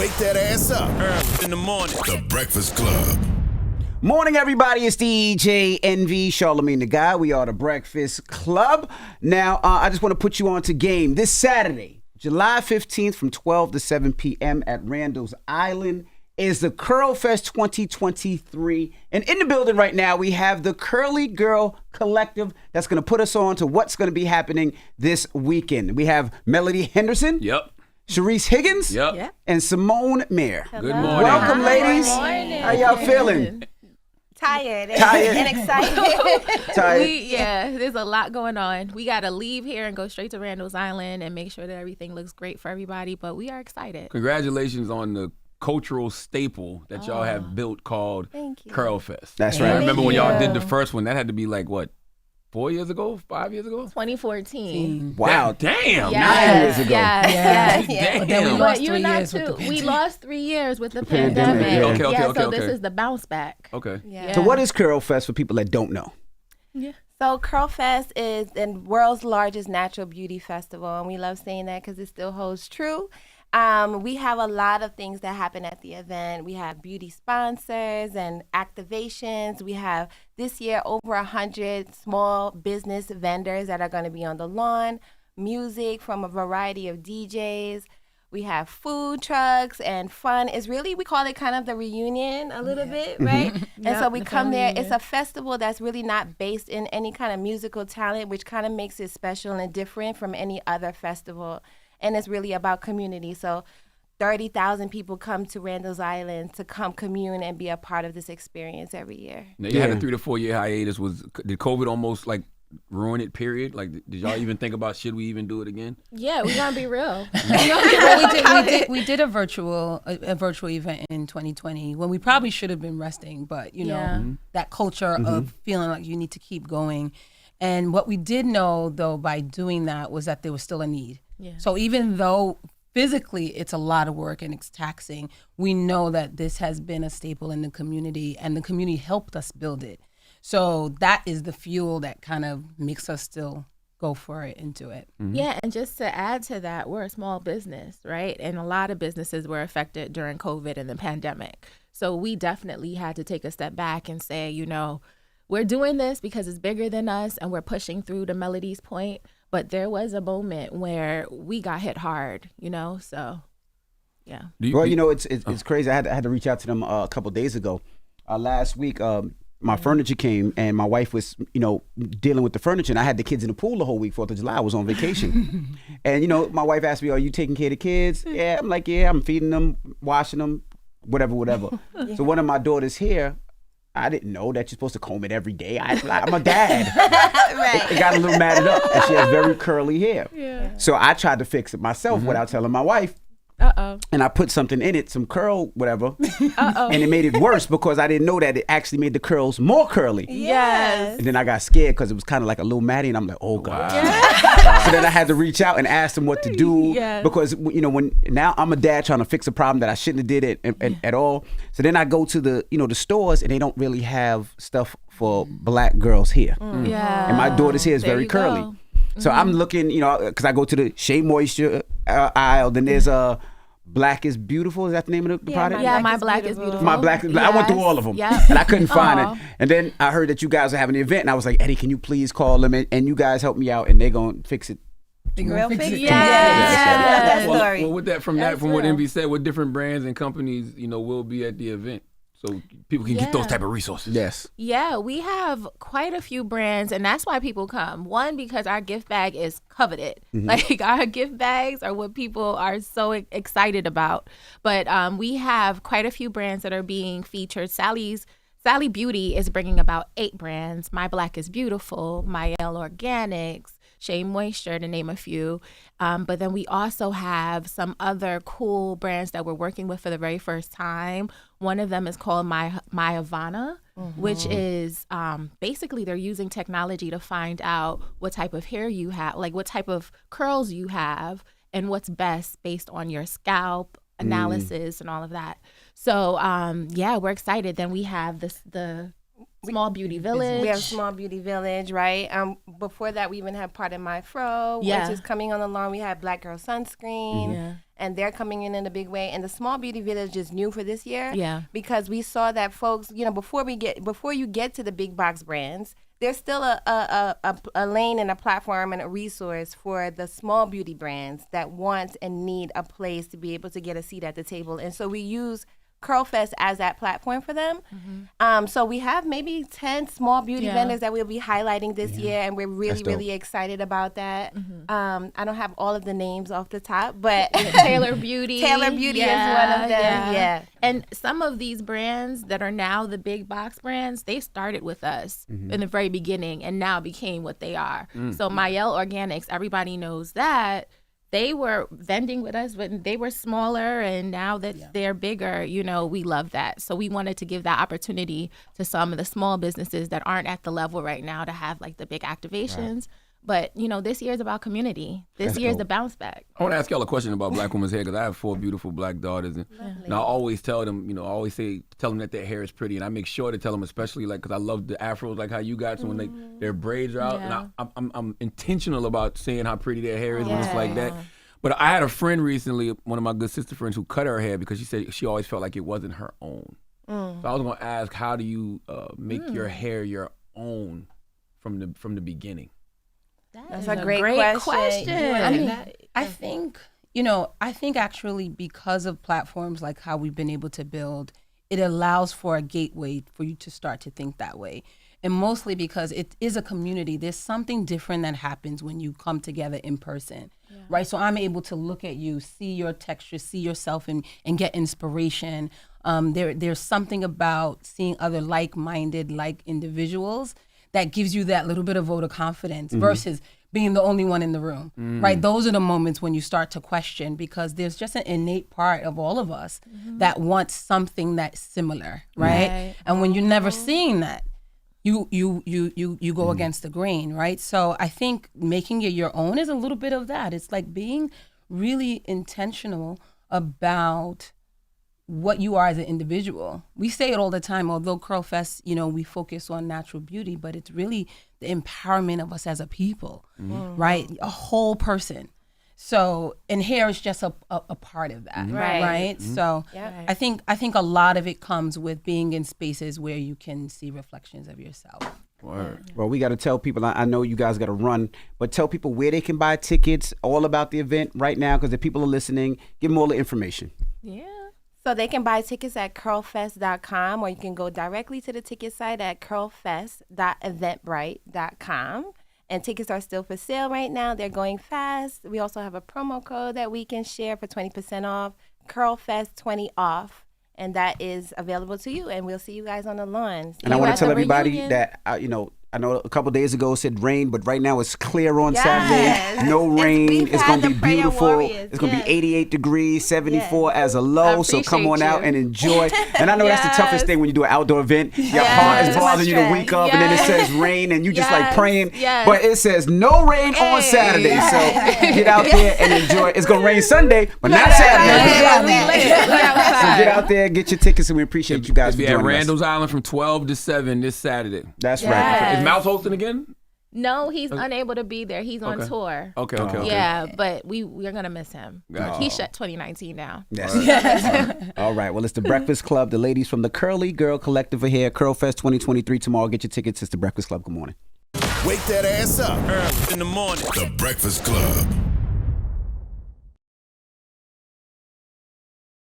Wake that ass up. Early in the morning. The Breakfast Club. Morning, everybody. It's DJ NV, Charlamagne the Guy. We are the Breakfast Club. Now, I just want to put you on to game this Saturday, July 15th from 12 to 7 p.m. at Randall's Island is the CURLFEST 2023. And in the building right now, we have the Curly Girl Collective that's going to put us on to what's going to be happening this weekend. We have Melody Henderson. Yep. Charisse Higgins. Yep. And Simone Mair. Good morning. Welcome, ladies. Good morning. How y'all feeling? Tired and excited. Tired. There's a lot going on. We got to leave here and go straight to Randall's Island and make sure that everything looks great for everybody, but we are excited. Congratulations on the cultural staple that y'all have built called CURLFEST. That's right. I remember when y'all did the first one, that had to be like, what, 4 years ago? 5 years ago? 2014. Wow. Damn. 9 years ago. Yes. Damn. But then we lost 3 not years with the we lost 3 years with the pandemic. pandemic. Yeah. So this is the bounce back. Okay. Yeah. So what is CURLFEST for people that don't know? So CURLFEST is the world's largest natural beauty festival, and we love saying that because it still holds true. We have a lot of things that happen at the event. We have beauty sponsors and activations. We have this year over 100 small business vendors that are going to be on the lawn, music from a variety of DJs. We have food trucks and fun. It's really, we call it kind of the reunion a little bit, right? And so we come there. It's a festival that's really not based in any kind of musical talent, which kind of makes it special and different from any other festival. And it's really about community. So 30,000 people come to Randall's Island to come commune and be a part of this experience every year. Now, you had a 3 to 4 year hiatus. Did COVID almost like ruin it, period? Like, did y'all even think about, should we even do it again? Yeah, we're going to be real. we did a virtual event in 2020 when we probably should have been resting, but you know, that culture of feeling like you need to keep going. And what we did know, though, by doing that was that there was still a need. Yeah. So even though physically it's a lot of work and it's taxing, we know that this has been a staple in the community, and the community helped us build it. So that is the fuel that kind of makes us still go for it and do it. Yeah, and just to add to that, we're a small business, right? And a lot of businesses were affected during COVID and the pandemic. So we definitely had to take a step back and say, you know, we're doing this because it's bigger than us and we're pushing through, to Melody's point. But there was a moment where we got hit hard, you know, so yeah. Well, you know, it's crazy. I had to reach out to them a couple of days ago. Last week, my furniture came and my wife was, you know, dealing with the furniture, and I had the kids in the pool the whole week. 4th of July, I was on vacation. And, you know, my wife asked me, are you taking care of the kids? Yeah, I'm like, yeah, I'm feeding them, washing them, whatever. So one of my daughters here, I didn't know that you're supposed to comb it every day. I'm a dad. Right. It got a little matted up, and she has very curly hair. Yeah. So I tried to fix it myself without telling my wife. And I put something in it, some curl, whatever. And it made it worse because I didn't know that it actually made the curls more curly. Yes. And then I got scared because it was kind of like a little matty, and I'm like, oh God. So then I had to reach out and ask them what to do because, you know, now I'm a dad trying to fix a problem that I shouldn't have did it at all. So then I go to the stores, and they don't really have stuff for black girls here. Yeah. And my daughter's hair is very curly. Go. So I'm looking, you know, because I go to the Shea Moisture aisle. Then there's Black is Beautiful. Is that the name of the product? My Black is Beautiful. My Black is. I went through all of them, Yep. and I couldn't find it. And then I heard that you guys are having an event, and I was like, Eddie, can you please call them? And you guys help me out, and they're gonna fix it. Real fix it. Yes. Story. Well, with that, from what Envy said, what different brands and companies, you know, will be at the event, so people can get those type of resources. Yes. Yeah, we have quite a few brands, and that's why people come. One, because our gift bag is coveted. Like, our gift bags are what people are so excited about. But we have quite a few brands that are being featured. Sally Beauty is bringing about 8 brands. My Black is Beautiful, Mair Organics, Shea Moisture, to name a few. But then we also have some other cool brands that we're working with for the very first time. One of them is called My Havana, which is basically they're using technology to find out what type of hair you have, like what type of curls you have, and what's best based on your scalp analysis and all of that. So, we're excited. Then we have the Small Beauty Village. We have Small Beauty Village, right? Before that, we even have Part of My Fro, Yeah. which is coming on the lawn. We have Black Girl Sunscreen, Yeah. and they're coming in a big way. And the Small Beauty Village is new for this year, Yeah. because we saw that folks, before you get to the big box brands, there's still a lane and a platform and a resource for the small beauty brands that want and need a place to be able to get a seat at the table. And so we use CURLFEST as that platform for them. So we have maybe 10 small beauty vendors that we'll be highlighting this year, and we're really excited about that. I don't have all of the names off the top, but Taylor Beauty. Taylor Beauty is one of them. Yeah. And some of these brands that are now the big box brands, they started with us in the very beginning and now became what they are. So Mair Organics, everybody knows that. They were vending with us when they were smaller, and now that they're bigger, we love that. So we wanted to give that opportunity to some of the small businesses that aren't at the level right now to have like the big activations. But, this year is about community. This year is the bounce back. I want to ask y'all a question about black women's hair, because I have 4 beautiful black daughters. And I always tell them, tell them that their hair is pretty. And I make sure to tell them, especially because I love the afros, like how you got. So when their braids are out, and I'm intentional about saying how pretty their hair is when it's like that. But I had a friend recently, one of my good sister friends, who cut her hair because she said she always felt like it wasn't her own. So I was going to ask, how do you make your hair your own from the beginning? That's a great question. I think actually because of platforms like how we've been able to build, it allows for a gateway for you to start to think that way. And mostly because it is a community. There's something different that happens when you come together in person, right? So I'm able to look at you, see your texture, see yourself, and get inspiration. There's something about seeing other like-minded, individuals that gives you that little bit of vote of confidence versus being the only one in the room, right? Those are the moments when you start to question, because there's just an innate part of all of us that wants something that's similar, right? And when you're never seeing that, you go against the grain, right? So I think making it your own is a little bit of that. It's like being really intentional about what you are as an individual. We say it all the time, although CURLFEST, we focus on natural beauty, but it's really the empowerment of us as a people, right? A whole person. So, and hair is just a part of that, right? So I think a lot of it comes with being in spaces where you can see reflections of yourself. Word. Well, we got to tell people, I know you guys got to run, but tell people where they can buy tickets, all about the event right now, because if people are listening, give them all the information. Yeah. So they can buy tickets at CURLFEST.com, or you can go directly to the ticket site at CURLFEST.eventbrite.com. And tickets are still for sale right now. They're going fast. We also have a promo code that we can share for 20% off, CURLFEST20 off. And that is available to you. And we'll see you guys on the lawn. And I want to tell everybody that, I know a couple days ago it said rain, but right now it's clear on Saturday. No rain. It's going to be beautiful. It's going to be 88 degrees, 74 as a low. So come on out and enjoy. And I know that's the toughest thing when you do an outdoor event. Your heart is bothering you to wake up, and then it says rain, and you just like praying. But it says no rain on Saturday. So get out there and enjoy. It's going to rain Sunday, but not Saturday. So get out there, get your tickets, and we appreciate you guys for joining us. At Randall's Island from 12 to 7 this Saturday. That's right. Is Mouse hosting again? No, he's unable to be there. He's on tour. Okay. Yeah, but we're going to miss him. Gotcha. He shut 2019 down. All right. Well, it's the Breakfast Club. The ladies from the Curly Girl Collective are here. CURLFEST 2023 tomorrow. Get your tickets. It's the Breakfast Club. Good morning. Wake that ass up. Early in the morning. The Breakfast Club.